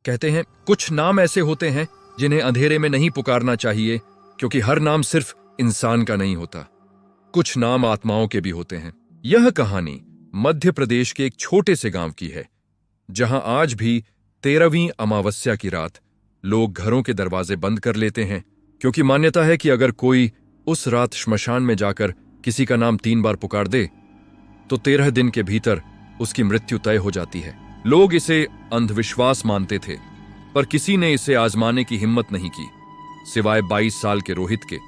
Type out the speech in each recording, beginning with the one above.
कहते हैं कुछ नाम ऐसे होते हैं जिन्हें अंधेरे में नहीं पुकारना चाहिए, क्योंकि हर नाम सिर्फ इंसान का नहीं होता, कुछ नाम आत्माओं के भी होते हैं। यह कहानी मध्य प्रदेश के एक छोटे से गांव की है, जहां आज भी 13वीं अमावस्या की रात लोग घरों के दरवाजे बंद कर लेते हैं, क्योंकि मान्यता है कि अगर कोई उस रात श्मशान में जाकर किसी का नाम 3 बार पुकार दे तो 13 दिन के भीतर उसकी मृत्यु तय हो जाती है। लोग इसे अंधविश्वास मानते थे, पर किसी ने इसे आजमाने की हिम्मत नहीं की, सिवाय 22 साल के रोहित के,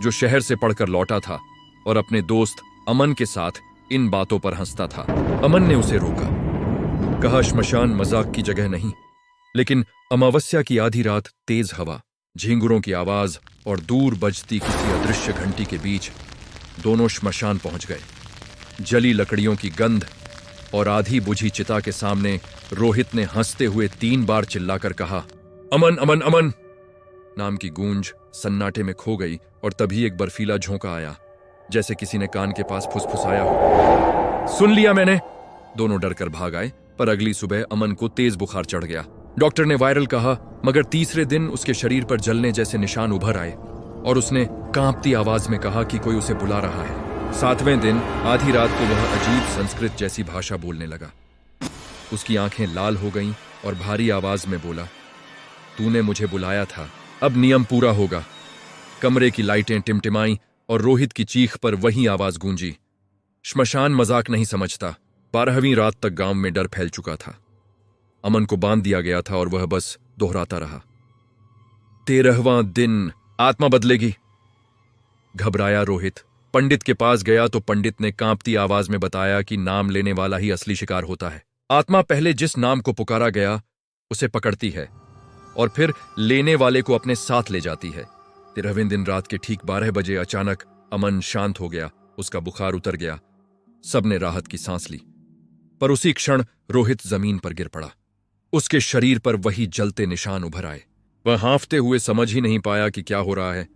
जो शहर से पढ़कर लौटा था और अपने दोस्त अमन के साथ इन बातों पर हंसता था। अमन ने उसे रोका, कहा श्मशान मजाक की जगह नहीं। लेकिन अमावस्या की आधी रात तेज हवा, झींगुरों की आवाज और दूर बजती किसी अदृश्य घंटी के बीच दोनों श्मशान पहुंच गए। जली लकड़ियों की गंध और आधी बुझी चिता के सामने रोहित ने हंसते हुए 3 बार चिल्लाकर कहा, अमन अमन अमन। नाम की गूंज सन्नाटे में खो गई और तभी एक बर्फीला झोंका आया, जैसे किसी ने कान के पास फुसफुसाया हो। सुन लिया मैंने। दोनों डरकर भाग आए, पर अगली सुबह अमन को तेज बुखार चढ़ गया। डॉक्टर ने वायरल कहा, मगर तीसरे दिन उसके शरीर पर जलने जैसे निशान उभर आए और उसने कांपती आवाज में कहा कि कोई उसे बुला रहा है। 7वें दिन आधी रात को वह अजीब संस्कृत जैसी भाषा बोलने लगा। उसकी आंखें लाल हो गईं और भारी आवाज में बोला, तूने मुझे बुलाया था, अब नियम पूरा होगा। कमरे की लाइटें टिमटिमाईं और रोहित की चीख पर वही आवाज गूंजी। श्मशान मजाक नहीं समझता। 12वीं रात तक गांव में डर फैल चुका था। अमन को बांध दिया गया था और वह बस दोहराता रहा, 13वां दिन आत्मा बदलेगी। घबराया रोहित पंडित के पास गया तो पंडित ने कांपती आवाज में बताया कि नाम लेने वाला ही असली शिकार होता है। आत्मा पहले जिस नाम को पुकारा गया उसे पकड़ती है और फिर लेने वाले को अपने साथ ले जाती है। 13वें दिन रात के ठीक 12 बजे अचानक अमन शांत हो गया, उसका बुखार उतर गया। सबने राहत की सांस ली, पर उसी क्षण रोहित जमीन पर गिर पड़ा। उसके शरीर पर वही जलते निशान उभर आए। वह हांफते हुए समझ ही नहीं पाया कि क्या हो रहा है,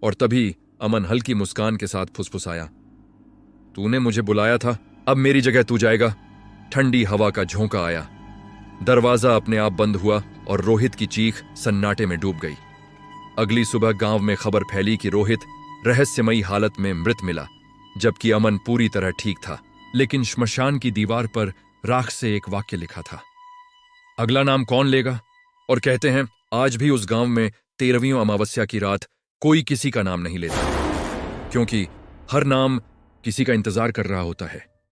और तभी अमन हल्की मुस्कान के साथ फुसफुसाया, तूने मुझे बुलाया था, अब मेरी जगह तू जाएगा। ठंडी हवा का झोंका आया, दरवाजा अपने आप बंद हुआ और रोहित की चीख सन्नाटे में डूब गई। अगली सुबह गांव में खबर फैली कि रोहित रहस्यमयी हालत में मृत मिला, जबकि अमन पूरी तरह ठीक था। लेकिन श्मशान की दीवार पर राख से एक वाक्य लिखा था, अगला नाम कौन लेगा। और कहते हैं आज भी उस गांव में 13वीं अमावस्या की रात कोई किसी का नाम नहीं लेता, क्योंकि हर नाम किसी का इंतजार कर रहा होता है।